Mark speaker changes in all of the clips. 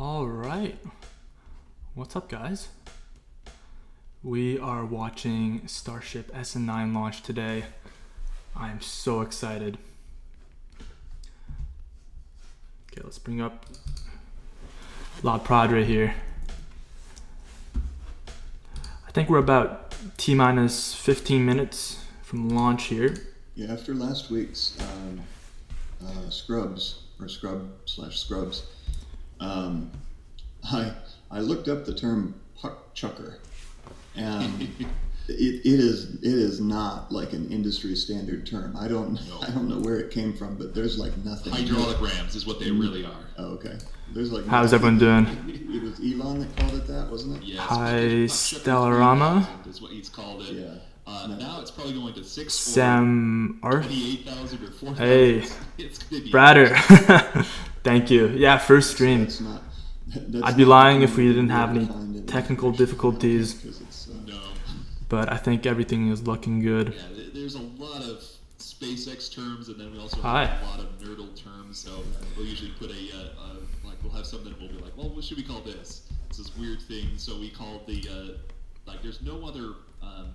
Speaker 1: All right. What's up, guys? We are watching Starship SN9 launch today. I am so excited. Okay, let's bring up La Padre here. I think we're about T-minus 15 minutes from launch here.
Speaker 2: Yeah, after last week's Scrubs, or Scrub/Scrubs, I looked up the term puck chucker, and it is not like an industry standard term. I don't know where it came from, but there's like nothing.
Speaker 3: Hydraulic rams is what they really are.
Speaker 2: Oh, okay. There's like
Speaker 1: How's everyone doing?
Speaker 2: It was Elon that called it that, wasn't it?
Speaker 3: Yes,
Speaker 1: Hi,
Speaker 3: Stellarama
Speaker 1: Stellarama.
Speaker 3: is what he's called it.
Speaker 2: Yeah.
Speaker 3: Now it's probably going to 6
Speaker 1: Sam Arth.
Speaker 3: 28,000 or 4,000.
Speaker 1: Hey,
Speaker 3: It's gonna be
Speaker 1: Bratter. Thank you. Yeah, first stream. I'd be lying if we didn't have any technical difficulties,
Speaker 3: No.
Speaker 1: but I think everything is looking good.
Speaker 3: Yeah, there's a lot of SpaceX terms, and then we also
Speaker 1: Hi.
Speaker 3: have a lot of nerdle terms. So we'll usually put we'll have something, and we'll be like, well, what should we call this? It's this weird thing. So we call there's no other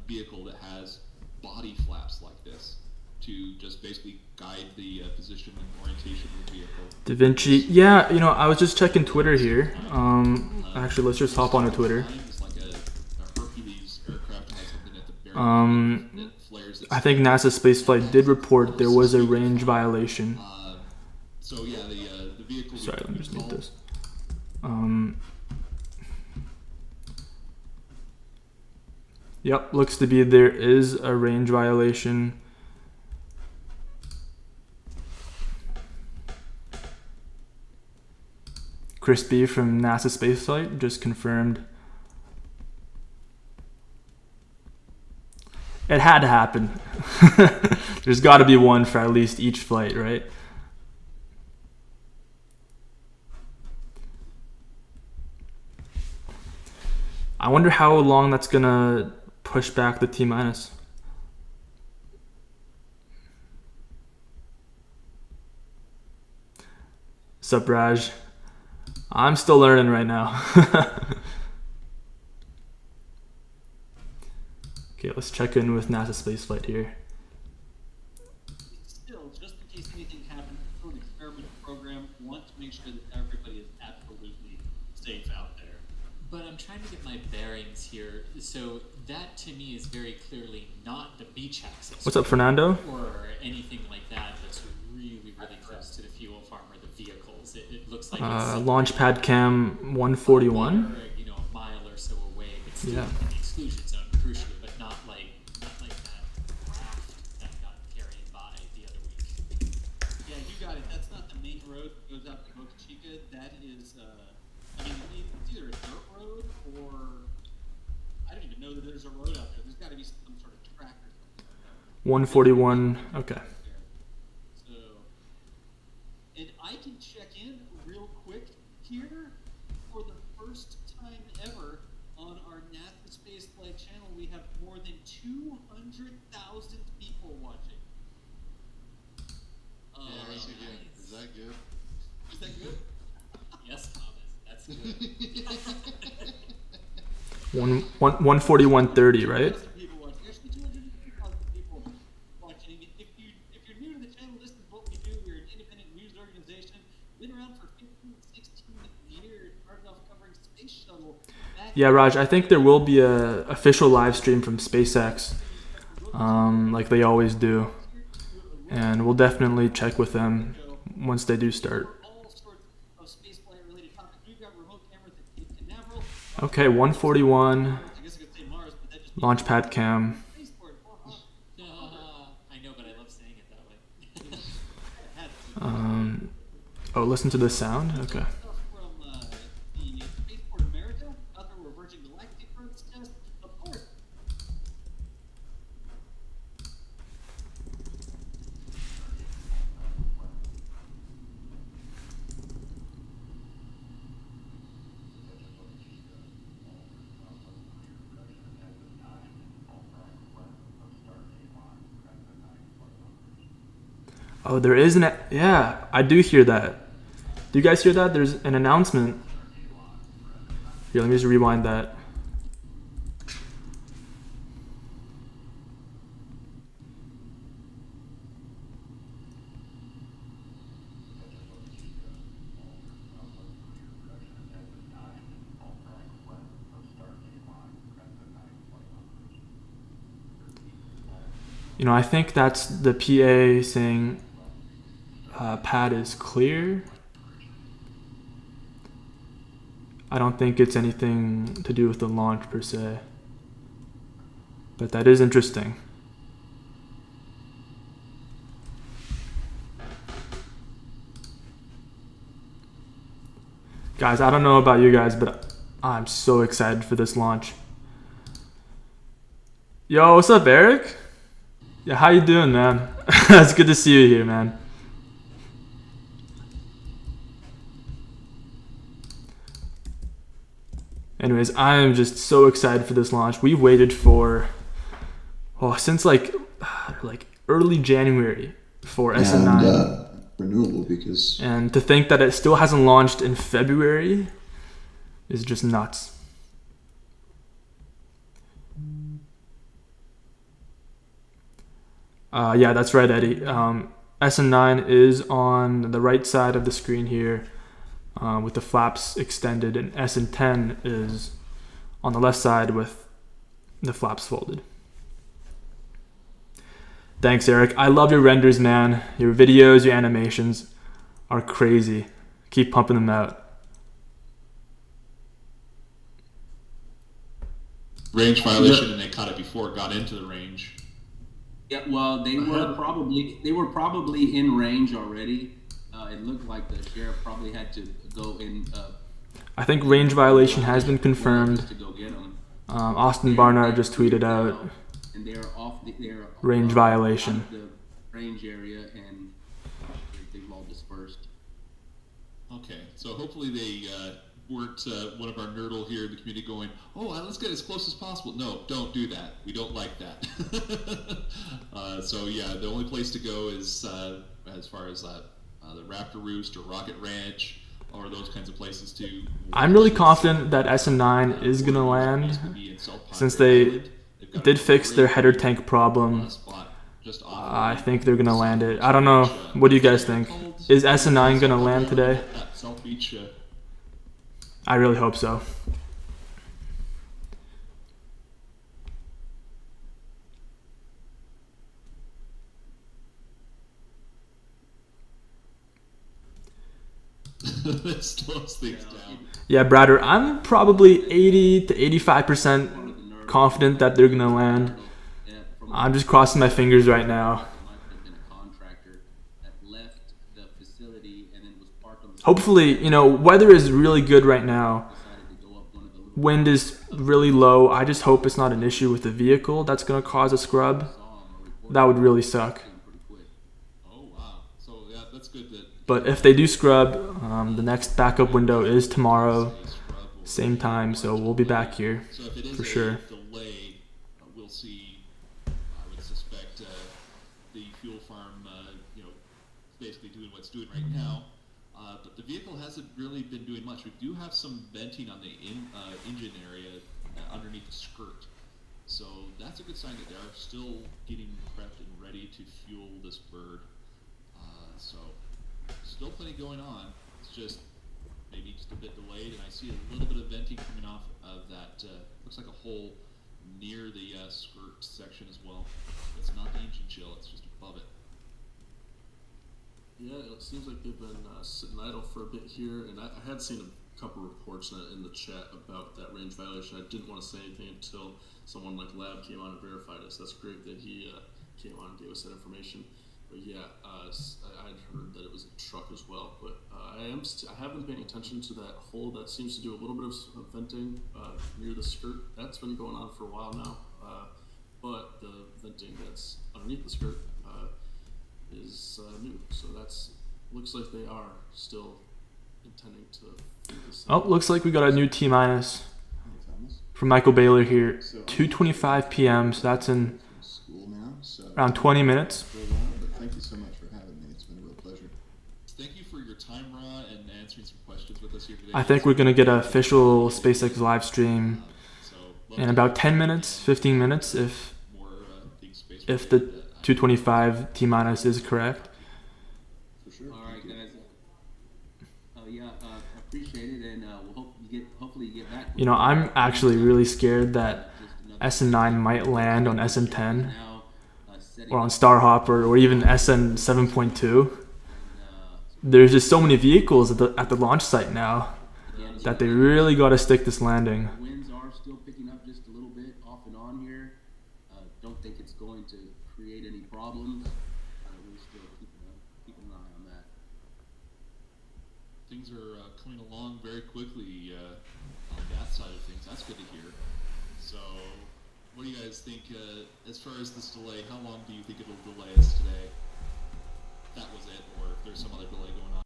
Speaker 3: vehicle that has body flaps like this to just basically guide the position and orientation of the vehicle.
Speaker 1: Da Vinci. Yeah, I was just checking Twitter here. Actually, let's just hop onto Twitter.
Speaker 3: It's like a Hercules aircraft has something at the very that flares.
Speaker 1: I think NASA spaceflight did report there was a range violation.
Speaker 3: So yeah, the vehicle.
Speaker 1: Sorry, let me just mute this. Yep, looks to be there is a range violation. Chris B from NASA spaceflight just confirmed. It had to happen. There's got to be one for at least each flight, right? I wonder how long that's gonna push back the T-minus. Sup, Raj? I'm still learning right now. Okay, let's check in with NASA spaceflight here.
Speaker 4: Still, just in case anything happens, for an experimental program, want to make sure that everybody is absolutely safe out there.
Speaker 5: But I'm trying to get my bearings here. So that to me is very clearly not the beach access.
Speaker 1: What's up, Fernando?
Speaker 5: Or anything like that that's really close to the fuel farm or the vehicles. It looks like it's
Speaker 1: Launch pad cam 141.
Speaker 5: a mile or so away. It's still
Speaker 1: Yeah.
Speaker 5: in the exclusion zone, crucially, but not like that raft that got carried by the other week.
Speaker 4: Yeah, you got it. That's not the main road that goes out to Boca Chica. That is, it's either a dirt road or I don't even know that there's a road out there. There's got to be some sort of track or something.
Speaker 1: 141. Okay.
Speaker 4: So, and I can check in real quick here. For the first time ever on our NASA Spaceflight channel, we have more than 200,000 people watching.
Speaker 3: Is that good?
Speaker 4: Is that good?
Speaker 5: Yes, Thomas, that's good.
Speaker 1: 141.30, right?
Speaker 4: People watching. Actually, 250,000 people watching. If you're new to the channel, this is what we do. We're an independent news organization. Been around for 15, 16 years. Started off covering space shuttle.
Speaker 1: Yeah, Raj, I think there will be a official live stream from SpaceX, like they always do, and we'll definitely check with them once they do start.
Speaker 4: All sorts of spaceflight related topics. We've got remote cameras at Canaveral.
Speaker 1: Okay, 141
Speaker 4: I guess I could say Mars, but that just
Speaker 1: launch pad cam.
Speaker 4: spaceport.
Speaker 5: I know, but I love saying it that way.
Speaker 1: Oh, listen to the sound. Okay.
Speaker 4: Stuff from the Spaceport America, out there where Virgin Galactic runs test. Of course.
Speaker 1: Oh, there is yeah, I do hear that. Do you guys hear that? There's an announcement Here, let me just rewind that. You know, I think that's the PA saying pad is clear. I don't think it's anything to do with the launch per se. But that is interesting. Guys, I don't know about you guys, but I'm so excited for this launch. Yo, what's up, Eric? Yeah, how you doing, man? It's good to see you here, man. Anyways, I am just so excited for this launch. We've waited for, since like early January for SN9.
Speaker 2: And renewable, because
Speaker 1: And to think that it still hasn't launched in February is just nuts. Yeah, that's right, Eddie. SN9 is on the right side of the screen here with the flaps extended, and SN10 is on the left side with the flaps folded. Thanks, Eric. I love your renders, man. Your videos, your animations are crazy. Keep pumping them out.
Speaker 3: Range violation, and they caught it before it got into the range.
Speaker 6: Yeah, well, they were probably in range already. It looked like the sheriff probably had to go in.
Speaker 1: I think range violation has been confirmed.
Speaker 6: To go get them.
Speaker 1: Austin Barnard just tweeted out
Speaker 6: And they're off. They're
Speaker 1: range violation.
Speaker 6: out of the range area, and they've all dispersed.
Speaker 3: Okay, so hopefully they weren't one of our nerdle here in the community going, oh, let's get as close as possible. No, don't do that. We don't like that. So yeah, the only place to go is as far as the Raptor Roost or Rocket Ranch or those kinds of places too.
Speaker 1: I'm really confident that SN9 is going to land since they did fix their header tank problem. I think they're going to land it. I don't know. What do you guys think? Is SN9 going to land today?
Speaker 3: South Beach.
Speaker 1: I really hope so.
Speaker 3: That slows things down.
Speaker 1: Yeah, Brader, I'm probably 80 to 85% confident that they're going to land. I'm just crossing my fingers right now. Hopefully, you know, weather is really good right now. Wind is really low. I just hope it's not an issue with the vehicle that's going to cause a scrub. That would really suck.
Speaker 3: Oh wow! So yeah, that's good.
Speaker 1: But if they do scrub, the next backup window is tomorrow, same time. So we'll be back here
Speaker 3: So if it is
Speaker 1: for sure.
Speaker 3: delay, we'll see. I would suspect the fuel farm, basically doing what's doing right now. But the vehicle hasn't really been doing much. We do have some venting on the engine area underneath the skirt. So that's a good sign that they are still getting prepped and ready to fuel this bird. So still plenty going on. It's just maybe just a bit delayed, and I see a little bit of venting coming off of that. Looks like a hole near the skirt section as well. It's not the engine chill, it's just above it.
Speaker 7: Yeah, it seems like they've been sitting idle for a bit here, and I had seen a couple reports in the chat about that range violation. I didn't want to say anything until someone like Lab came on and verified us. That's great that he came on and gave us that information. But yeah, I'd heard that it was a truck as well. But I have been paying attention to that hole that seems to do a little bit of venting near the skirt. That's been going on for a while now. But the venting that's underneath the skirt is new. So that's looks like they are still intending to do this.
Speaker 1: Oh, looks like we got a new T minus from Michael Baylor here. 2:25 p.m. So that's in
Speaker 2: school now, so
Speaker 1: around 20 minutes.
Speaker 2: but thank you so much for having me. It's been a real pleasure.
Speaker 3: Thank you for your time, Ra, and answering some questions with us here today.
Speaker 1: I think we're gonna get an official SpaceX live stream
Speaker 3: So love
Speaker 1: in
Speaker 3: to
Speaker 1: about
Speaker 3: hear
Speaker 1: 10 minutes, 15 minutes,
Speaker 3: more things space
Speaker 1: if the
Speaker 3: related.
Speaker 1: 225 T minus is correct.
Speaker 2: For sure.
Speaker 6: All right, guys. Appreciate it, and we'll hopefully you get back.
Speaker 1: You know, I'm actually really scared that SN9 might land on SN10 or on Starhopper or even SN 7.2. There's just so many vehicles at the launch site now that they really got to stick this landing.
Speaker 6: Winds are still picking up just a little bit off and on here. Don't think it's going to create any problems. We're still keeping an eye on that.
Speaker 3: Things are coming along very quickly on that side of things. That's good to hear. So, what do you guys think as far as this delay? How long do you think it'll delay us today? If that was it, or if there's some other delay going on?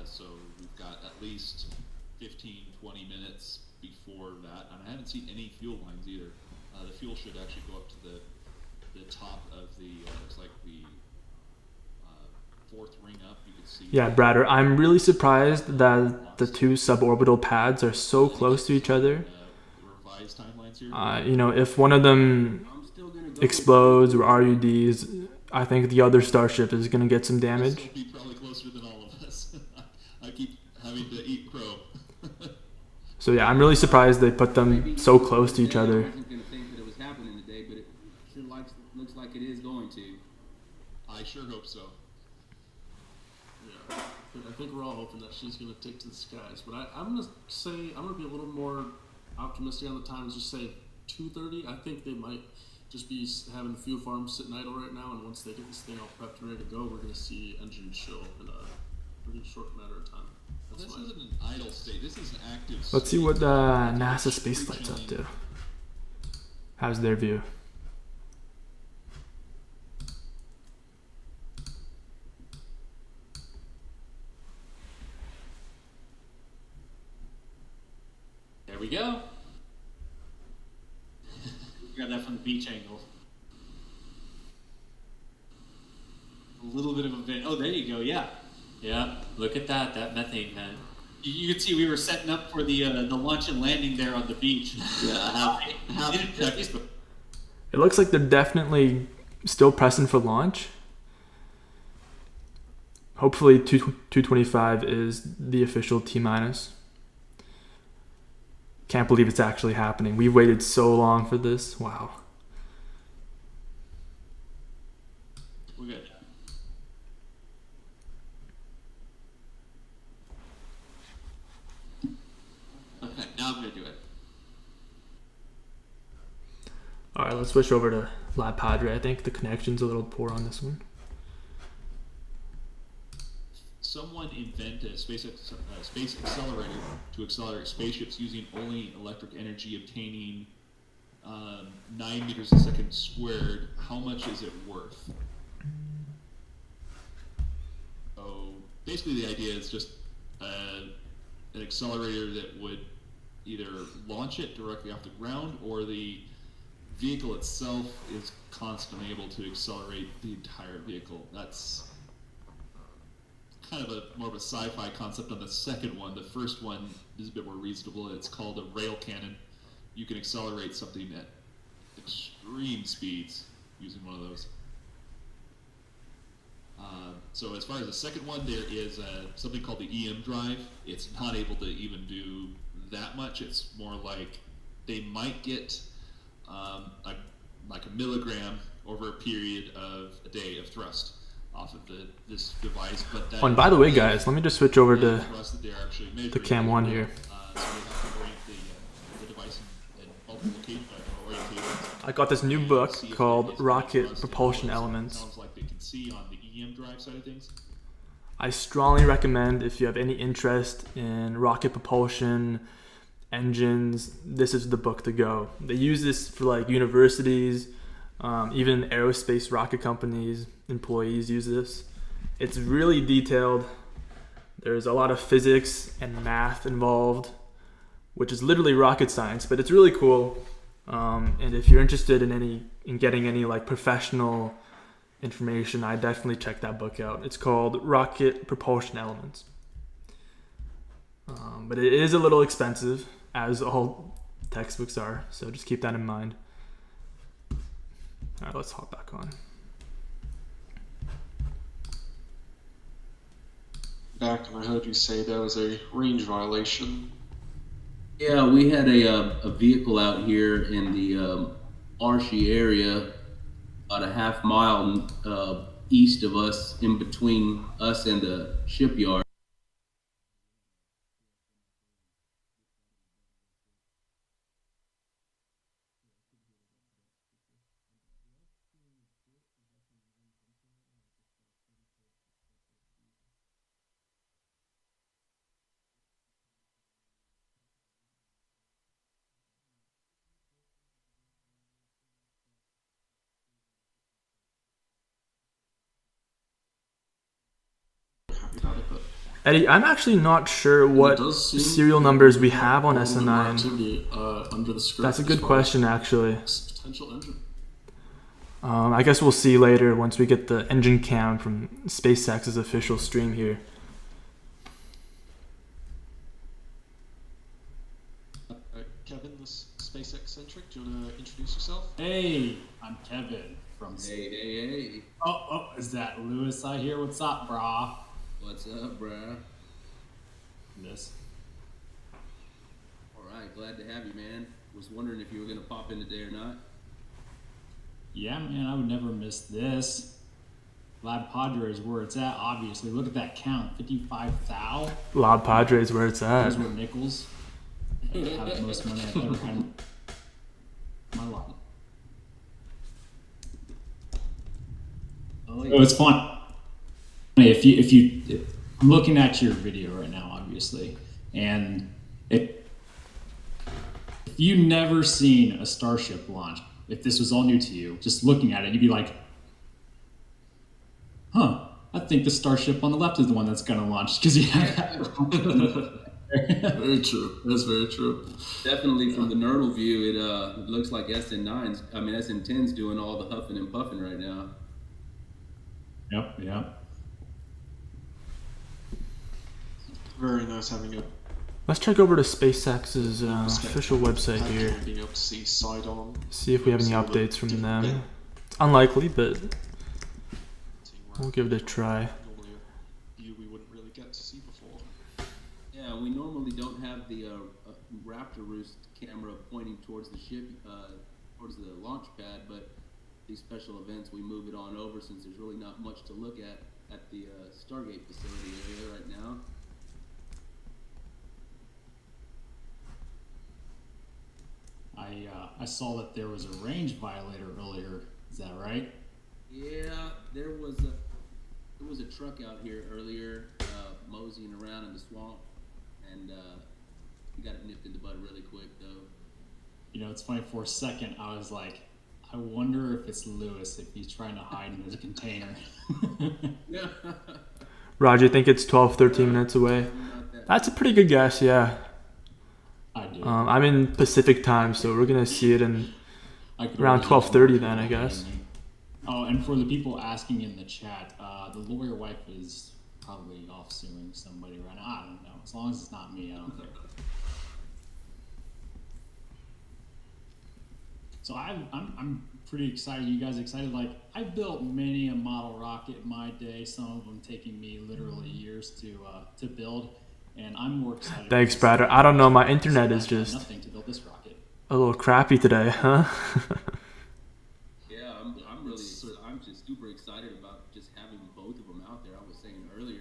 Speaker 3: So we've got at least 15, 20 minutes before that, and I haven't seen any fuel lines either. The fuel should actually go up to the top of the, looks like the fourth ring up. You can see.
Speaker 1: Yeah, Brader, I'm really surprised that the two suborbital pads are so close to each other.
Speaker 3: Revised timelines here.
Speaker 1: You know, if one of them
Speaker 6: I'm still gonna go
Speaker 1: explodes or RUDs, I think the other Starship is going to get some damage.
Speaker 3: This will be probably closer than all of us. I keep having to eat crow.
Speaker 1: So yeah, I'm really surprised they put them so close to each
Speaker 6: I
Speaker 1: other.
Speaker 6: wasn't gonna think that it was happening today, but it sure looks like it is going to.
Speaker 3: I sure hope so.
Speaker 7: Yeah, I think we're all hoping that she's going to take to the skies. But I'm going to say, I'm going to be a little more optimistic on the times, just say 2:30. I think they might just be having fuel farms sitting idle right now, and once they get this thing all prepped and ready to go, we're going to see engines show in a pretty short matter of time.
Speaker 3: This isn't an idle state. This is an active
Speaker 1: Let's see
Speaker 3: state.
Speaker 1: what NASA spaceflight's up to. How's their view?
Speaker 5: There we go. Grab that from the beach angle. A little bit of a vent. Oh, there you go. Yeah. Yeah. Look at that. That methane vent. You can see we were setting up for the launch and landing there on the beach.
Speaker 3: Yeah,
Speaker 1: It looks like they're definitely still pressing for launch. Hopefully 225 is the official T minus. Can't believe it's actually happening. We've waited so long for this. Wow.
Speaker 5: We're good. Okay, now I'm gonna do it.
Speaker 1: All right, let's switch over to Lab Padre. I think the connection's a little poor on this one.
Speaker 3: Someone invent a space accelerator to accelerate spaceships using only electric energy, obtaining 9 meters a second squared. How much is it worth? So basically, the idea is just an accelerator that would either launch it directly off the ground, or the vehicle itself is constantly able to accelerate the entire vehicle. That's kind of more of a sci-fi concept on the second one. The first one is a bit more reasonable. It's called a rail cannon. You can accelerate something at extreme speeds using one of those. So as far as the second one, there is something called the EM drive. It's not able to even do that much. It's more like they might get like a milligram over a period of a day of thrust off of this device. But that
Speaker 1: Oh, and by the way, guys, let me just switch over to
Speaker 3: thrust that they're actually
Speaker 1: the
Speaker 3: measuring.
Speaker 1: Cam 1 here.
Speaker 3: So they have to orient the device in multiple orientations.
Speaker 1: I got this new book called Rocket Propulsion Elements.
Speaker 3: Sounds like they can see on the EM drive side of things.
Speaker 1: I strongly recommend, if you have any interest in rocket propulsion, engines, this is the book to go. They use this for like universities, even aerospace rocket companies, employees use this. It's really detailed. There's a lot of physics and math involved which is literally rocket science, but it's really cool. And if you're interested in getting any like professional information, I definitely check that book out. It's called Rocket Propulsion Elements. But it is a little expensive, as all textbooks are, so just keep that in mind. All right, let's hop back on.
Speaker 8: Back, and I heard you say there was a range violation.
Speaker 6: Yeah, we had a vehicle out here in the Archie area, about a half mile east of us, in between us and the shipyard.
Speaker 8: Happy about it, but
Speaker 1: Eddie, I'm actually not sure what
Speaker 7: does seem
Speaker 1: serial numbers we have on
Speaker 7: a little bit more
Speaker 1: SN9.
Speaker 7: activity, under the script
Speaker 1: That's a
Speaker 7: as
Speaker 1: good
Speaker 7: far
Speaker 1: question, actually.
Speaker 7: as potential engine.
Speaker 1: I guess we'll see later once we get the engine cam from SpaceX's official stream here.
Speaker 8: Kevin, this SpaceX centric. Do you want to introduce yourself?
Speaker 9: Hey, I'm Kevin from.
Speaker 6: Hey.
Speaker 9: Oh, is that Lewis out here? What's up, brah?
Speaker 6: What's up, bruh?
Speaker 9: This.
Speaker 6: All right, glad to have you, man. Was wondering if you were gonna pop in today or not.
Speaker 9: Yeah, man, I would never miss this. Lab Padre is where it's at, obviously. Look at that count, 55,000.
Speaker 1: Lob Padres where it's at.
Speaker 9: Those were nickels. I have the most money I've ever had in my life.
Speaker 6: Oh,
Speaker 9: Oh, it's fun. I'm looking at your video right now, obviously, and if you never seen a Starship launch, if this was all new to you, just looking at it, you'd be like, "Huh? I think the Starship on the left is the one that's gonna launch," because you have that.
Speaker 7: Very true. That's very true.
Speaker 6: Definitely from the nerdle view, it looks like SN10's doing all the huffing and puffing right now.
Speaker 9: Yep.
Speaker 8: Very nice having a
Speaker 1: Let's check over to SpaceX's official website here.
Speaker 8: being able to see side on.
Speaker 1: See if we have any updates from them. It's unlikely, but we'll give it a try.
Speaker 8: Normally a view we wouldn't really get to see before.
Speaker 6: Yeah, we normally don't have the Raptor Roost camera pointing towards the ship, towards the launch pad, but these special events we move it on over since there's really not much to look at the Stargate facility area right now.
Speaker 9: I saw that there was a range violator earlier. Is that right?
Speaker 6: Yeah, there was a truck out here earlier, moseying around in the swamp, and he got it nipped in the bud really quick though.
Speaker 9: You know, it's funny. For a second, I was like, I wonder if it's Lewis, if he's trying to hide in the container.
Speaker 1: Roger, I think it's 12, 13 minutes away. That's a pretty good guess, yeah.
Speaker 9: I do.
Speaker 1: I'm in Pacific time, so we're gonna see it in
Speaker 9: I could
Speaker 1: around
Speaker 9: really
Speaker 1: 12:30
Speaker 9: use
Speaker 1: then,
Speaker 9: more
Speaker 1: I guess.
Speaker 9: training. Oh, and for the people asking in the chat, the lawyer wife is probably off suing somebody right now. I don't know. As long as it's not me, I don't care. So I'm pretty excited. You guys excited? Like, I built many a model rocket in my day. Some of them taking me literally years to build, and I'm more excited.
Speaker 1: Thanks,
Speaker 9: about this.
Speaker 1: Brad. I don't know, my internet is
Speaker 9: I've done
Speaker 1: just
Speaker 9: nothing to build this rocket.
Speaker 1: a little crappy today, huh?
Speaker 6: Yeah, I'm just super excited about just having both of them out there. I was saying earlier,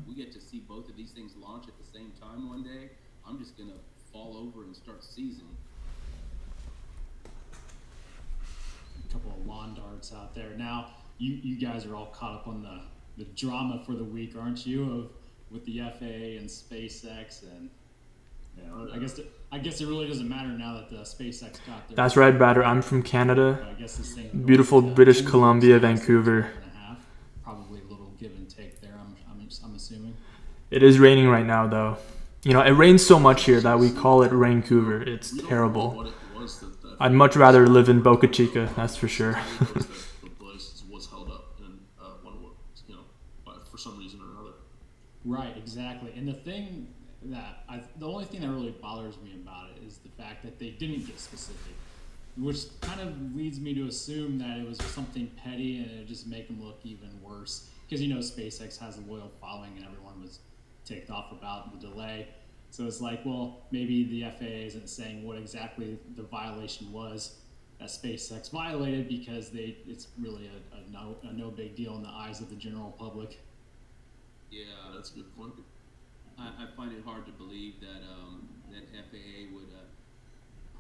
Speaker 6: we get to see both of these things launch at the same time one day. I'm just gonna fall over and start seizing.
Speaker 9: A couple of lawn darts out there. Now, you guys are all caught up on the drama for the week, aren't you? With the FAA and SpaceX, and I guess it really doesn't matter now that the SpaceX got there.
Speaker 1: That's right, Brad. I'm from Canada.
Speaker 9: I guess this thing
Speaker 1: Beautiful
Speaker 9: going to
Speaker 1: British
Speaker 9: 10
Speaker 1: Columbia,
Speaker 9: years,
Speaker 1: Vancouver.
Speaker 9: 1.5. Probably a little give and take there. I'm assuming.
Speaker 1: It is raining right now, though. You know, it rains so much here that we call it Vancouver. It's
Speaker 7: We don't know
Speaker 1: terrible.
Speaker 7: what it was that
Speaker 1: I'd much rather live in Boca Chica, that's for sure.
Speaker 7: the place was held up and for some reason or another.
Speaker 9: Right, exactly. And the only thing that really bothers me about it is the fact that they didn't get specific, which kind of leads me to assume that it was something petty and it would just make them look even worse. Because SpaceX has a loyal following and everyone was ticked off about the delay. So it's like, well, maybe the FAA isn't saying what exactly the violation was that SpaceX violated because it's really a no big deal in the eyes of the general public.
Speaker 6: Yeah,
Speaker 7: That's a good point.
Speaker 6: I find it hard to believe that that FAA would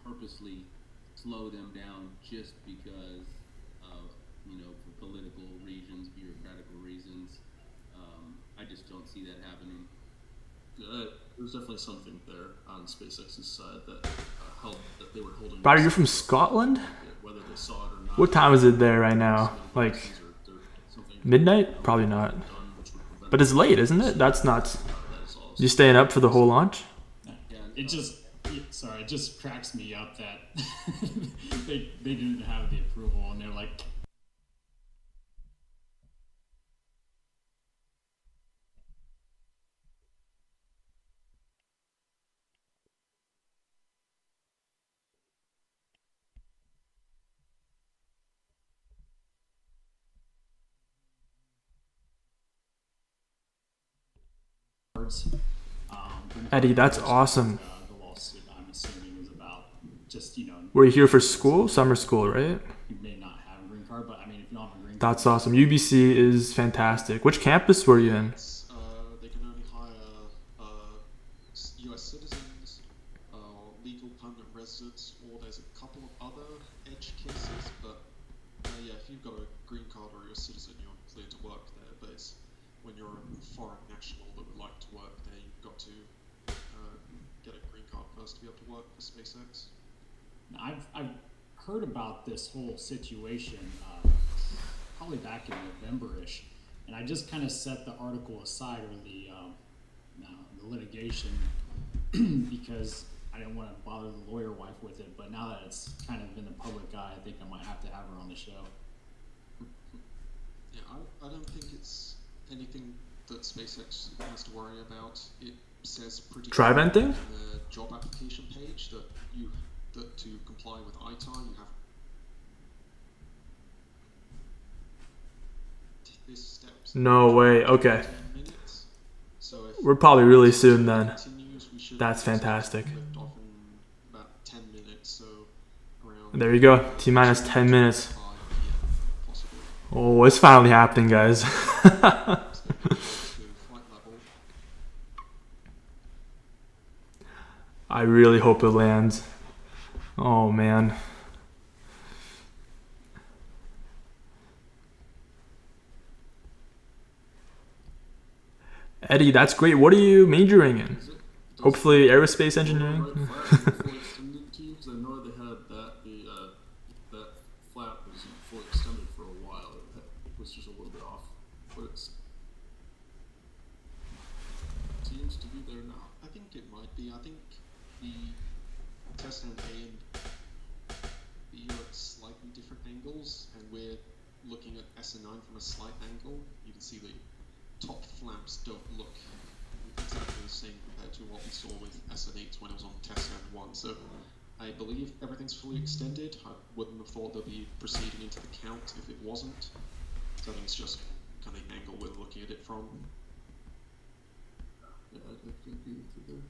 Speaker 6: purposely slow them down just because of for political reasons, bureaucratical reasons. I just don't see that happening.
Speaker 7: Yeah, there's definitely something there on SpaceX's side that they were holding.
Speaker 1: Brad, you're from Scotland?
Speaker 7: Whether they saw it or not.
Speaker 1: What time is it there right now? Like midnight? Probably not. But it's late, isn't it? That's nuts. You staying up for the whole launch?
Speaker 9: It just cracks me up that they didn't have the approval and they're like,
Speaker 1: Eddie, that's awesome.
Speaker 9: The lawsuit, I'm assuming, was about just,
Speaker 1: Were you here for school? Summer school, right?
Speaker 9: you may not have a green card, but I mean, if you don't have a green card,
Speaker 1: That's awesome. UBC is fantastic. Which campus were you in?
Speaker 8: They can only hire U.S. citizens, legal permanent residents, or there's a couple of other edge cases. But yeah, if you've got a green card or you're a citizen, you're cleared to work there. But it's when you're a foreign national that would like to work there, you've got to get a green card first to be able to work for SpaceX.
Speaker 9: I've heard about this whole situation probably back in November-ish, and I just kind of set the article aside or the litigation because I didn't want to bother the lawyer wife with it. But now that it's kind of in the public eye, I think I might have to have her on the show.
Speaker 8: Yeah, I don't think it's anything that SpaceX has to worry about. It says pretty
Speaker 1: Try
Speaker 8: clearly
Speaker 1: venting?
Speaker 8: on the job application page that to comply with ITAR you have this steps.
Speaker 1: No way. Okay.
Speaker 8: 10 minutes. So if
Speaker 1: We're probably really soon then.
Speaker 8: continues, we should
Speaker 1: That's fantastic.
Speaker 8: lift off in about 10 minutes. So around
Speaker 1: There you go. T minus 10 minutes.
Speaker 8: 5 p.m. possibly.
Speaker 1: Oh, it's finally happening, guys.
Speaker 8: It's going to go to flight level.
Speaker 1: I really hope it lands. Oh, man. Eddie, that's great. What are you majoring in? Hopefully aerospace engineering?
Speaker 7: Because I know they had that flap was fully extended for a while. It was just a little bit off, but it seems to be there now.
Speaker 8: I think it might be. I think the Tesla A and B are at slightly different angles, and we're looking at SN9 from a slight angle. You can see the top flaps don't look exactly the same compared to what we saw with SN8 when it was on Tesla 1. So I believe everything's fully extended. I wouldn't have thought they'll be proceeding into the count if it wasn't. So I think it's just kind of the angle we're looking at it from.
Speaker 7: Yeah, I agree with you there.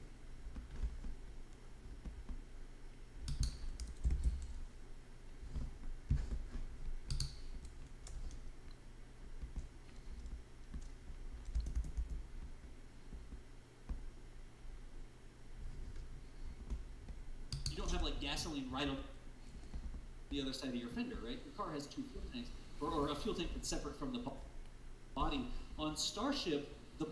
Speaker 4: You don't have like gasoline right on the other side of your fender, right? Your car has two fuel tanks, or a fuel tank that's separate from the body. On Starship, the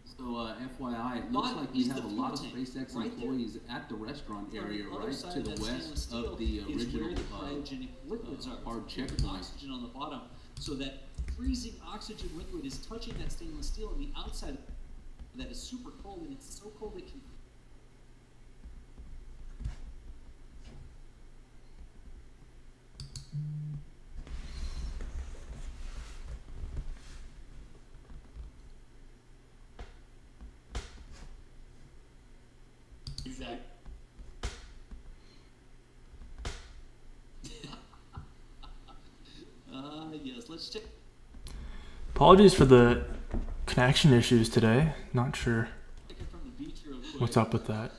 Speaker 6: So FYI, it looks like we
Speaker 4: is
Speaker 6: have
Speaker 4: the
Speaker 6: a lot of
Speaker 4: fuel tank
Speaker 6: SpaceX
Speaker 4: right there.
Speaker 6: employees at the restaurant area,
Speaker 4: on the other
Speaker 6: right
Speaker 4: side
Speaker 6: to
Speaker 4: of
Speaker 6: the
Speaker 4: that stainless
Speaker 6: west
Speaker 4: steel
Speaker 6: of the
Speaker 4: is
Speaker 6: original
Speaker 4: where the cryogenic liquids are.
Speaker 6: hard
Speaker 4: With
Speaker 6: checkpoint.
Speaker 4: oxygen on the bottom, so that freezing oxygen liquid is touching that stainless steel on the outside that is super cold, and it's so cold it can.
Speaker 5: Exactly.
Speaker 4: Yes, let's check.
Speaker 1: Apologies for the connection issues today. Not sure
Speaker 4: It from the beach real quick.
Speaker 1: what's up with that.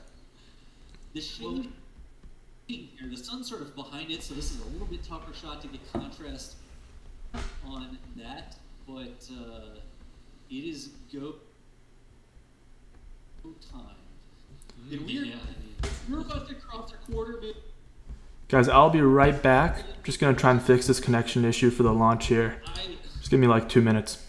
Speaker 4: The shade here, the sun's sort of behind it, so this is a little bit tougher shot to get contrast on that, but it is go time. And we're about to cross a quarter.
Speaker 1: Guys, I'll be right back. Just gonna try and fix this connection issue for the launch here. Just give me like 2 minutes.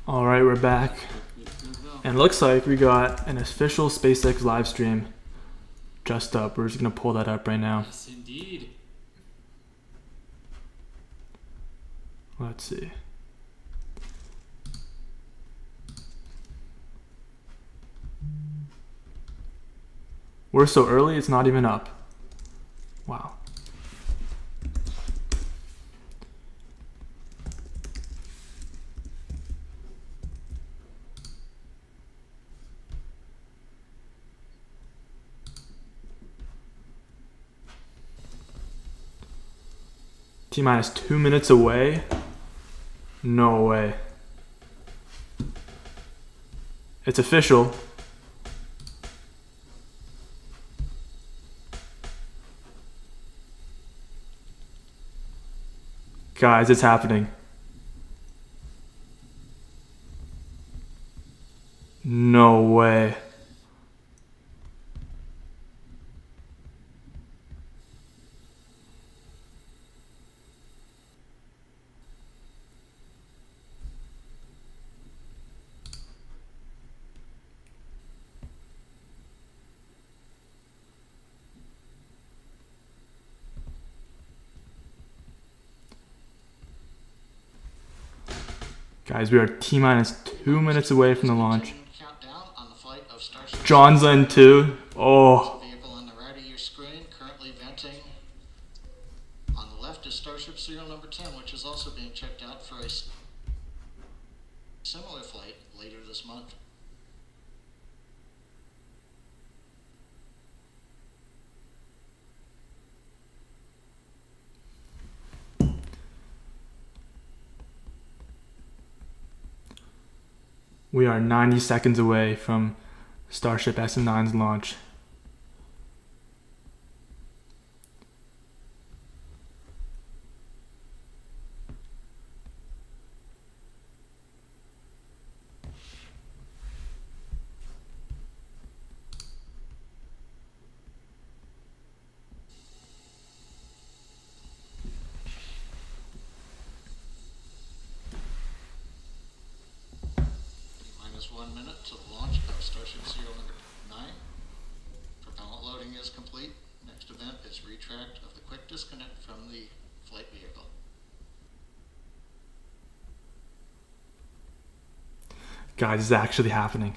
Speaker 1: All right, we're back. And it looks like we got an official SpaceX live stream just up. We're just going to pull that up right now.
Speaker 5: Yes, indeed.
Speaker 1: Let's see. We're so early, it's not even up. Wow. T-minus 2 minutes away? No way. It's official. Guys, it's happening. No way. Guys, we are T-minus 2 minutes away from the launch.
Speaker 10: Countdown on the flight of Starship.
Speaker 1: John's in too. Oh,
Speaker 10: Vehicle on the right of your screen, currently venting. On the left is Starship serial number 10, which is also being checked out for a similar flight later this month.
Speaker 1: we are 90 seconds away from Starship SN9's launch.
Speaker 10: Minus 1 minute to the launch of Starship serial number 9. Propellant loading is complete. Next event is retract of the quick disconnect from the flight vehicle.
Speaker 1: Guys, it's actually happening.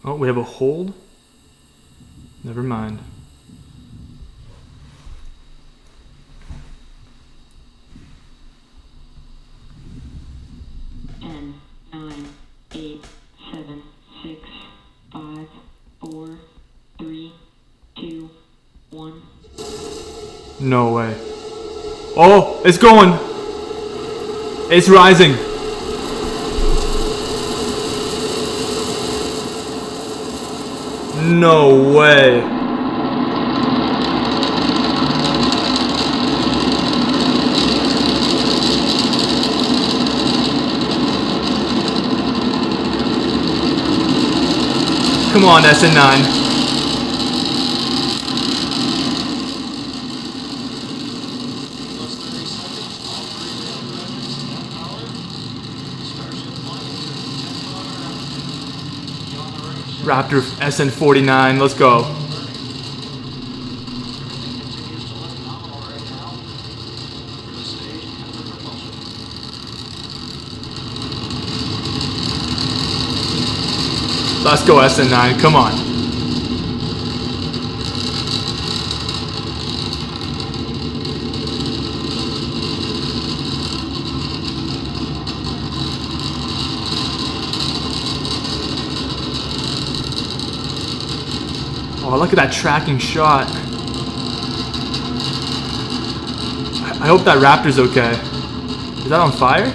Speaker 1: Oh, we have a hold? Never mind.
Speaker 11: Ten, nine, 8, 7, 6, 5, 4, 3, 2, 1.
Speaker 1: No way. Oh, it's going. It's rising. No way. Come on, SN9.
Speaker 10: Plus 30 seconds, all three reactor engines at power. Starship flying to 10 kilometer altitude. Beyond the range.
Speaker 1: Raptor SN49, let's go.
Speaker 10: Everything continues to look nominal right now. For the stage and for propulsion.
Speaker 1: Let's go SN9, come on. Oh, look at that tracking shot. I hope that Raptor's okay. Is that on fire?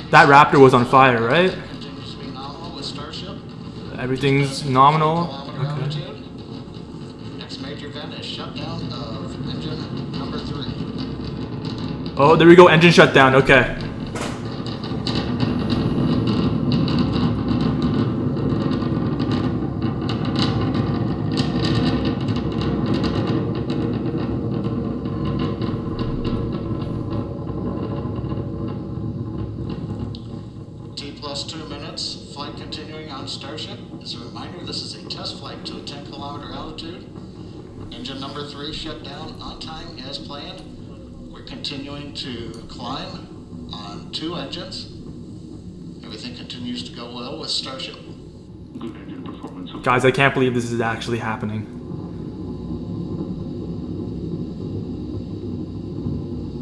Speaker 1: That Raptor was on fire, right?
Speaker 10: Continues to be nominal with Starship.
Speaker 1: Everything's nominal.
Speaker 10: Kilometer altitude. Next major event is shutdown of engine number 3.
Speaker 1: Oh, there we go. Engine shutdown. Okay.
Speaker 10: T plus 2 minutes. Flight continuing on Starship. As a reminder, this is a test flight to a 10 kilometer altitude. Engine number 3 shut down on time as planned. We're continuing to climb on 2 engines. Everything continues to go well with Starship.
Speaker 1: Guys, I can't believe this is actually happening.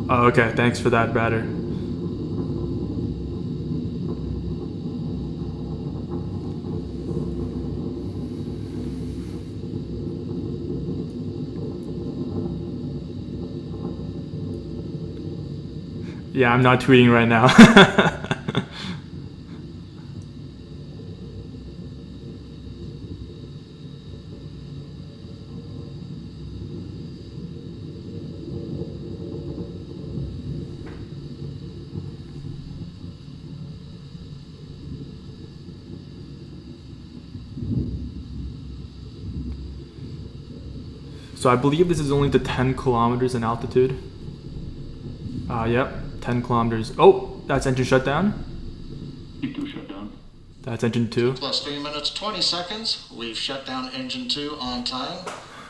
Speaker 1: Oh, okay. Thanks for that, Batter. Yeah, I'm not tweeting right now. So I believe this is only to 10 kilometers in altitude. Yep, 10 kilometers. Oh, that's engine shutdown.
Speaker 10: T2 shutdown.
Speaker 1: That's engine 2.
Speaker 10: Plus 3 minutes 20 seconds. We've shut down engine 2 on time.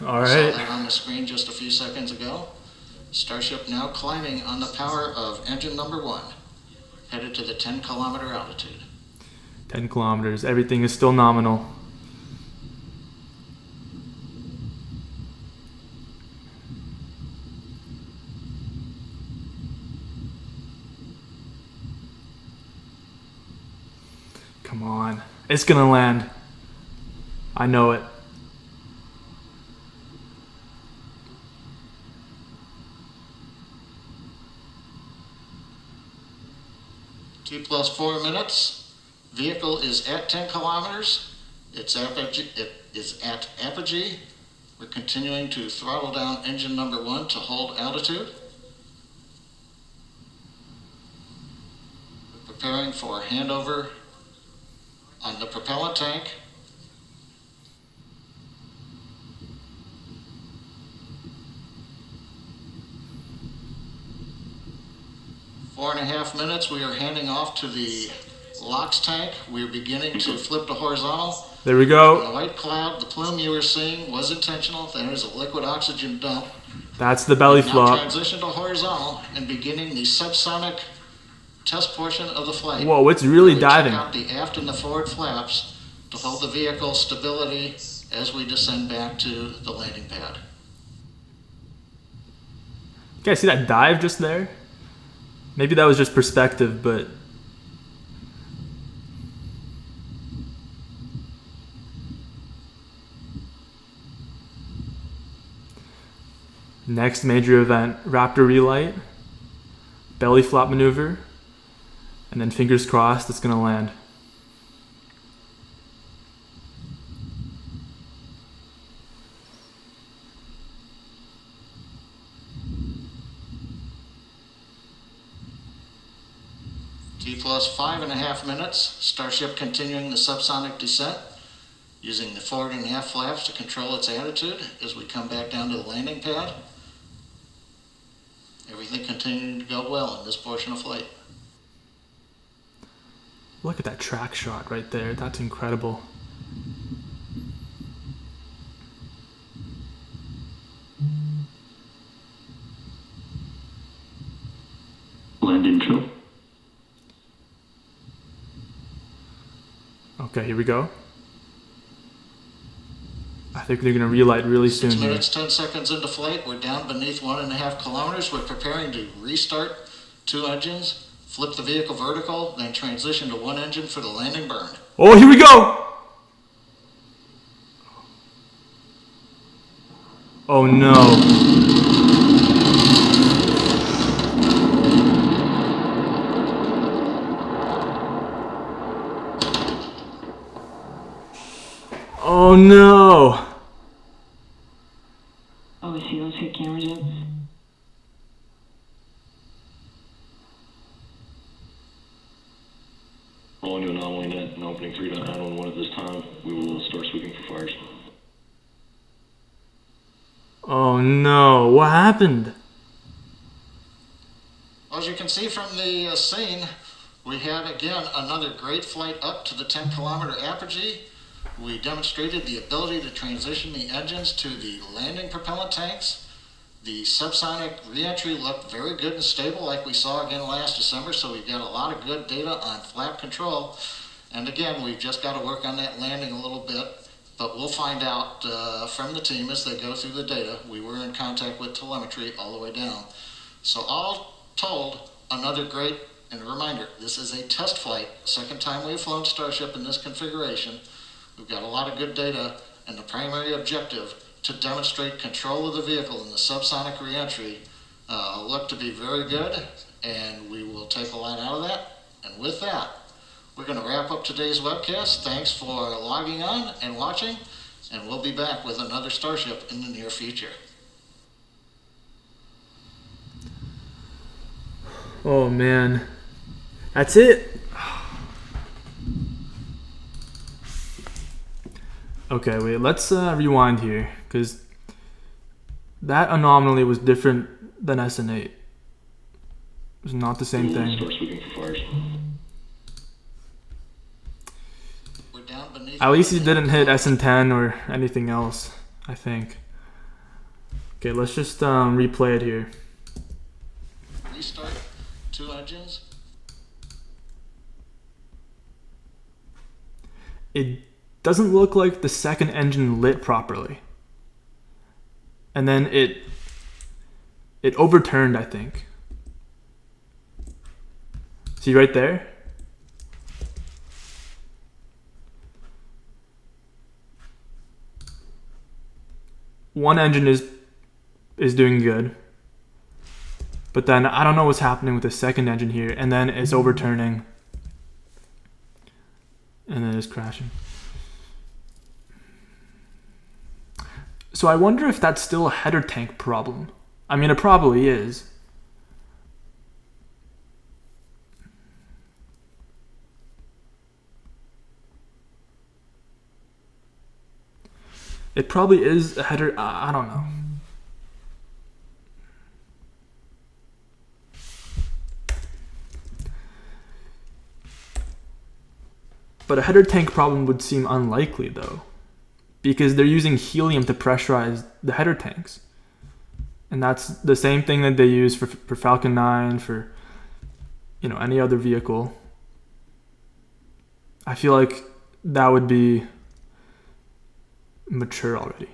Speaker 1: All
Speaker 10: Saw
Speaker 1: right.
Speaker 10: that on the screen just a few seconds ago. Starship now climbing on the power of engine number 1, headed to the 10-kilometer altitude.
Speaker 1: 10 kilometers. Everything is still nominal. Come on. It's gonna land. I know it.
Speaker 10: T plus 4 minutes. Vehicle is at 10 kilometers. It is at apogee. We're continuing to throttle down engine number 1 to hold altitude. We're preparing for handover on the propellant tank. Four and a half minutes, we are handing off to the LOX tank. We're beginning to flip to horizontal.
Speaker 1: There we
Speaker 10: The
Speaker 1: go.
Speaker 10: white cloud, the plume you were seeing was intentional. There's a liquid oxygen dump.
Speaker 1: That's the belly
Speaker 10: Now
Speaker 1: flop.
Speaker 10: transition to horizontal and beginning the subsonic test portion of the flight.
Speaker 1: Whoa, it's really
Speaker 10: We
Speaker 1: diving.
Speaker 10: check out the aft and the forward flaps to hold the vehicle stability as we descend back to the landing pad.
Speaker 1: You guys see that dive just there? Maybe that was just perspective, but next major event, Raptor relight, belly flop maneuver, and then fingers crossed it's gonna land.
Speaker 10: T plus 5.5 minutes. Starship continuing the subsonic descent, using the forward and aft flaps to control its attitude as we come back down to the landing pad. Everything continuing to go well in this portion of flight.
Speaker 1: Look at that track shot right there. That's incredible.
Speaker 10: Land intro.
Speaker 1: Okay, here we go. I think they're gonna relight really soon
Speaker 10: 6
Speaker 1: here.
Speaker 10: minutes, 10 seconds into flight. We're down beneath 1.5 kilometers. We're preparing to restart 2 engines, flip the vehicle vertical, then transition to 1 engine for the landing burn.
Speaker 1: Oh, here we go! Oh no. Oh no.
Speaker 11: Oh, I see. Let's get cameras up.
Speaker 12: Rolling to anomaly net and opening 3.911 at this time. We will start sweeping for fires.
Speaker 1: Oh no. What happened?
Speaker 10: As you can see from the scene, we had again another great flight up to the 10-kilometer apogee. We demonstrated the ability to transition the engines to the landing propellant tanks. The subsonic reentry looked very good and stable like we saw again last December, so we've got a lot of good data on flap control. And again, we've just got to work on that landing a little bit, but we'll find out from the team as they go through the data. We were in contact with telemetry all the way down. So all told, another great, and a reminder, this is a test flight, second time we've flown Starship in this configuration. We've got a lot of good data, and the primary objective to demonstrate control of the vehicle in the subsonic reentry look to be very good, and we will take a lot out of that. And with that, we're going to wrap up today's webcast. Thanks for logging on and watching, and we'll be back with another Starship in the near future.
Speaker 1: Oh man. That's it. Okay, wait, let's rewind here, because That anomaly was different than SN8. It was not the same
Speaker 12: We'll
Speaker 1: thing.
Speaker 12: start sweeping for fires.
Speaker 10: We're down beneath.
Speaker 1: At least he didn't hit SN10 or anything else, I think. Okay, let's just replay it here.
Speaker 10: Restart 2 engines.
Speaker 1: It doesn't look like the second engine lit properly. And then it overturned, I think. See right there? One engine is doing good. But then I don't know what's happening with the second engine here, and then it's overturning. And then it's crashing. So I wonder if that's still a header tank problem. I mean, it probably is. It probably is a header. I don't know. But a header tank problem would seem unlikely, though, because they're using helium to pressurize the header tanks. And that's the same thing that they use for Falcon 9, for, you know, any other vehicle. I feel like that would be mature already.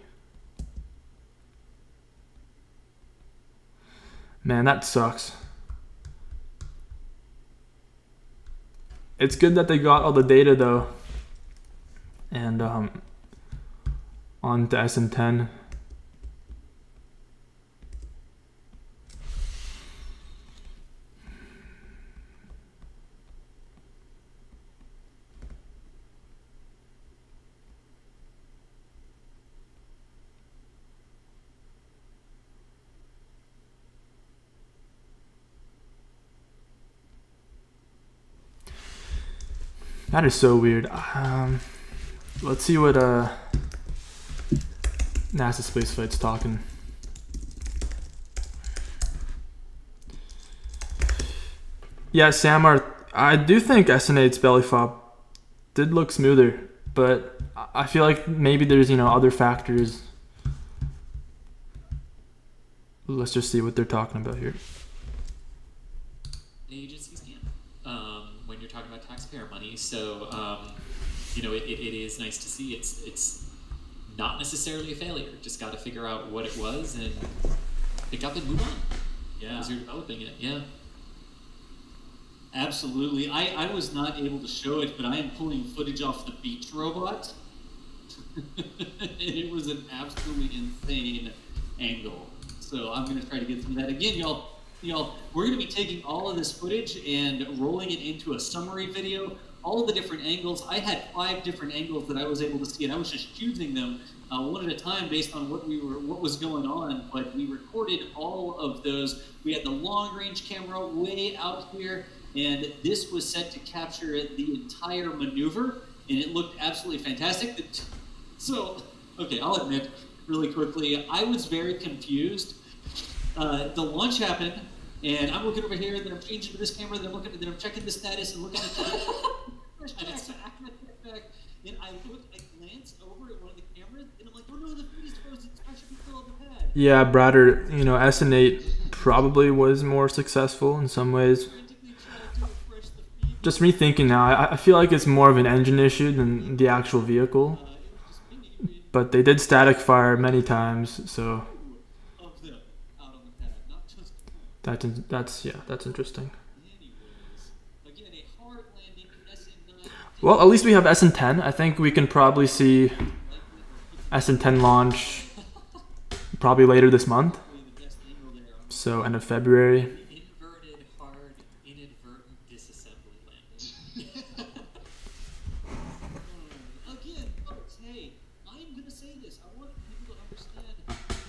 Speaker 1: Man, that sucks. It's good that they got all the data, though. And on to SN10. That is so weird. Let's see what NASA Spaceflight's talking. Yeah, Samar, I do think SN8's belly flop did look smoother, but I feel like maybe there's, you know, other factors. Let's just see what they're talking about here.
Speaker 5: The agencies can when you're talking about taxpayer money. So you know, it is nice to see it's not necessarily a failure. Just got to figure out what it was and pick up and move on.
Speaker 9: Yeah.
Speaker 5: As you're developing it. Yeah.
Speaker 4: Absolutely. I was not able to show it, but I am pulling footage off the beach robot. It was an absolutely insane angle. So I'm going to try to get some of that. Again, y'all, we're going to be taking all of this footage and rolling it into a summary video. All of the different angles. I had 5 different angles that I was able to see, and I was just choosing them one at a time based on what was going on. But we recorded all of those. We had the long-range camera way out here, and this was set to capture the entire maneuver, and it looked absolutely fantastic. So, okay, I'll admit really quickly, I was very confused. The launch happened, and I'm looking over here, and then I'm changing to this camera, then I'm checking the status and looking at the and I glance over at one of the cameras, and I'm like, oh no, the feed is frozen. Starship is still on the pad.
Speaker 1: Yeah, Bratter, you know, SN8 probably was more successful in some ways. Just rethinking now, I feel like it's more of an engine issue than the actual vehicle. But they did static fire many times, so that's interesting. Well, at least we have SN10. I think we can probably see SN10 launch probably later this month. So end of February.
Speaker 5: Inverted hard inadvertent disassembly landing.
Speaker 4: Again, folks, hey, I'm going to say this. I want people to understand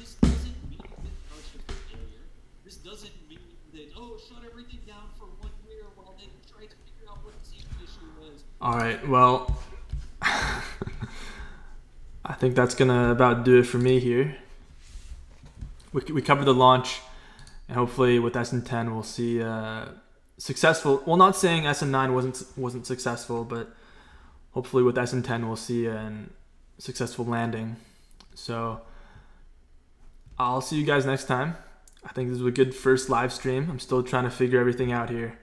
Speaker 4: this doesn't mean that Starship is failure. This doesn't mean that, shut everything down for 1 year while they try to figure out what the safety issue was.
Speaker 1: All right, well, I think that's going to about do it for me here. we covered the launch, and hopefully with SN10 we'll see successful. Well, not saying SN9 wasn't successful, but hopefully with SN10 we'll see a successful landing. So I'll see you guys next time. I think this was a good first live stream. I'm still trying to figure everything out here.